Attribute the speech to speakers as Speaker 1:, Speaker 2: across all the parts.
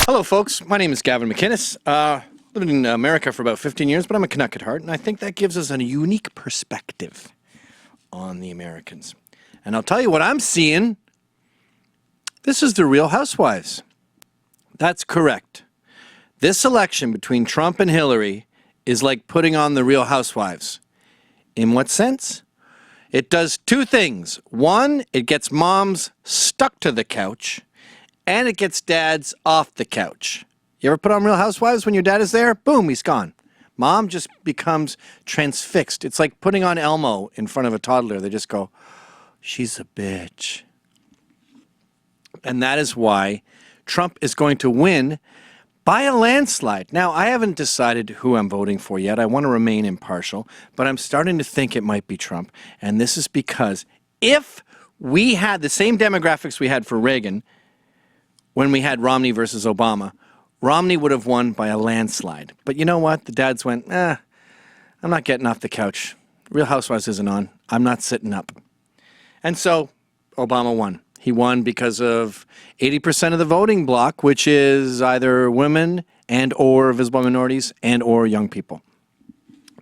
Speaker 1: Hello, folks. My name is Gavin McInnes. Lived in America for about 15 years, but I'm a Canuck at heart, and I think that gives us a unique perspective on the Americans. And I'll tell you what I'm seeing. This is the Real Housewives. That's correct. This election between Trump and Hillary is like putting on the Real Housewives. In what sense? It does two things. One, it gets moms stuck to the couch, and it gets dads off the couch. You ever put on Real Housewives when your dad is there? Boom, he's gone. Mom just becomes transfixed. It's like putting on Elmo in front of a toddler. They just go, she's a bitch. And that is why Trump is going to win by a landslide. Now, I haven't decided who I'm voting for yet. I want to remain impartial, but I'm starting to think it might be Trump. And this is because if we had the same demographics we had for Reagan, when we had Romney versus Obama, Romney would have won by a landslide. But you know what? The dads went, I'm not getting off the couch. Real Housewives isn't on. I'm not sitting up. And so Obama won. He won because of 80% of the voting bloc, which is either women and or visible minorities and or young people.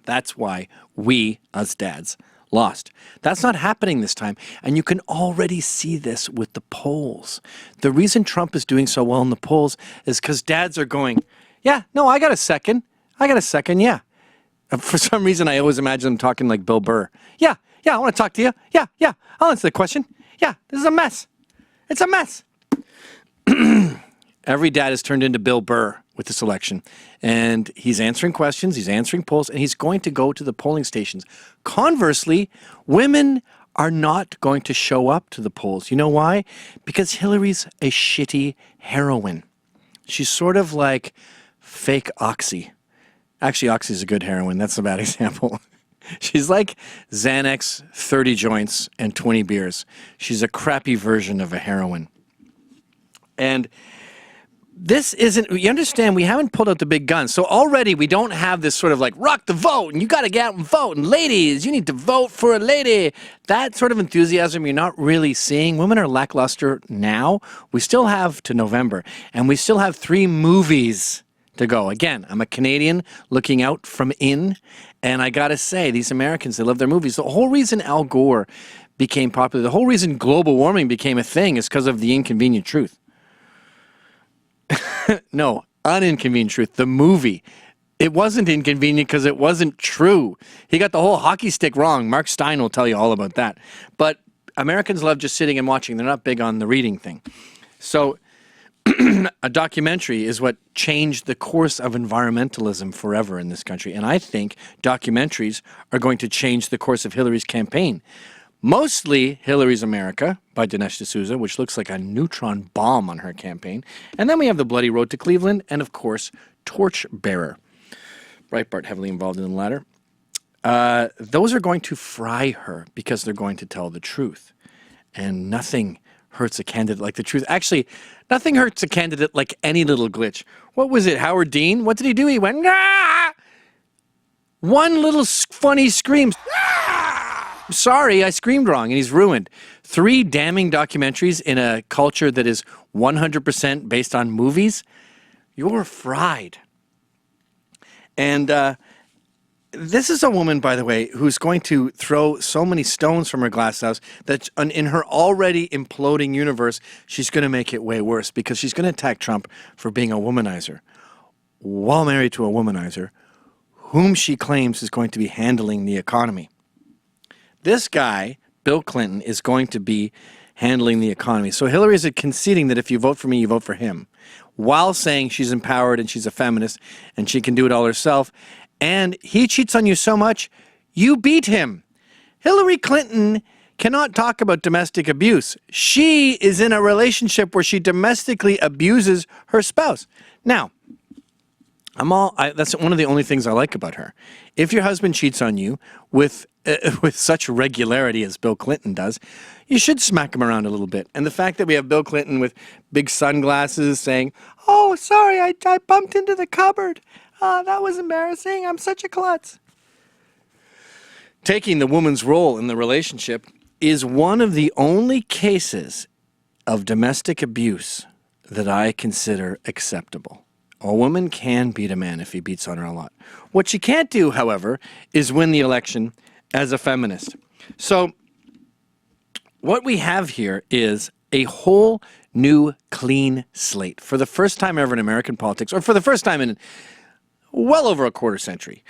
Speaker 1: That's why we, as dads, lost. That's not happening this time, and you can already see this with the polls. The reason Trump is doing so well in the polls is because dads are going, yeah, no, I got a second, yeah. For some reason, I always imagine them talking like Bill Burr. Yeah, I want to talk to you. Yeah, I'll answer the question. Yeah, this is a mess. It's a mess. Every dad has turned into Bill Burr with this election. And he's answering questions, he's answering polls, and he's going to go to the polling stations. Conversely, women are not going to show up to the polls. You know why? Because Hillary's a shitty heroine. She's sort of like fake Oxy. Actually, Oxy's a good heroine. That's a bad example. She's like Xanax, 30 joints, and 20 beers. She's a crappy version of a heroine. And this isn't, you understand, we haven't pulled out the big guns. So already we don't have this sort of like, rock the vote, and you got to get out and vote, and ladies, you need to vote for a lady. That sort of enthusiasm you're not really seeing. Women are lackluster now. We still have to November, and we still have 3 movies to go. Again, I'm a Canadian looking out from in, and I got to say, these Americans, they love their movies. The whole reason Al Gore became popular, the whole reason global warming became a thing is because of The Inconvenient Truth. No, Uninconvenient Truth, the movie. It wasn't inconvenient because it wasn't true. He got the whole hockey stick wrong. Mark Stein will tell you all about that. But Americans love just sitting and watching. They're not big on the reading thing. So a documentary is what changed the course of environmentalism forever in this country. And I think documentaries are going to change the course of Hillary's campaign. Mostly Hillary's America by Dinesh D'Souza, which looks like a neutron bomb on her campaign. And then we have The Bloody Road to Cleveland and, of course, Torchbearer. Breitbart heavily involved in the latter. Those are going to fry her because they're going to tell the truth. And nothing hurts a candidate like the truth. Actually, nothing hurts a candidate like any little glitch. What was it, Howard Dean? What did he do? He went, ah! One little funny scream. Sorry, I screamed wrong, and he's ruined. 3 damning documentaries in a culture that is 100% based on movies. You're fried. And this is a woman, by the way, who's going to throw so many stones from her glass house that in her already imploding universe, she's going to make it way worse because she's going to attack Trump for being a womanizer while married to a womanizer whom she claims is going to be handling the economy. This guy, Bill Clinton, is going to be handling the economy. So Hillary is conceding that if you vote for me, you vote for him, while saying she's empowered and she's a feminist and she can do it all herself. And he cheats on you so much, you beat him. Hillary Clinton cannot talk about domestic abuse. She is in a relationship where she domestically abuses her spouse. Now, that's one of the only things I like about her. If your husband cheats on you with such regularity as Bill Clinton does, you should smack him around a little bit. And the fact that we have Bill Clinton with big sunglasses saying, oh, sorry, I bumped into the cupboard. That was embarrassing. I'm such a klutz. Taking the woman's role in the relationship is one of the only cases of domestic abuse that I consider acceptable. A woman can beat a man if he beats on her a lot. What she can't do, however, is win the election as a feminist. So what we have here is a whole new clean slate. For the first time ever in American politics, or for the first time in well over a quarter century,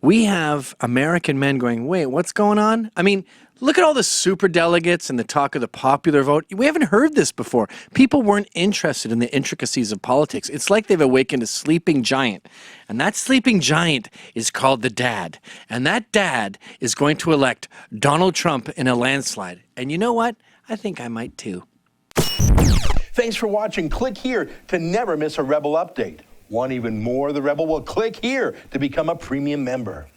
Speaker 1: we have American men going, wait, what's going on? I mean, look at all the superdelegates and the talk of the popular vote. We haven't heard this before. People weren't interested in the intricacies of politics. It's like they've awakened a sleeping giant. And that sleeping giant is called the dad. And that dad is going to elect Donald Trump in a landslide. And you know what? I think I might too.
Speaker 2: Thanks for watching. Click here to never miss a Rebel update. Want even more of the Rebel? Well, click here to become a premium member.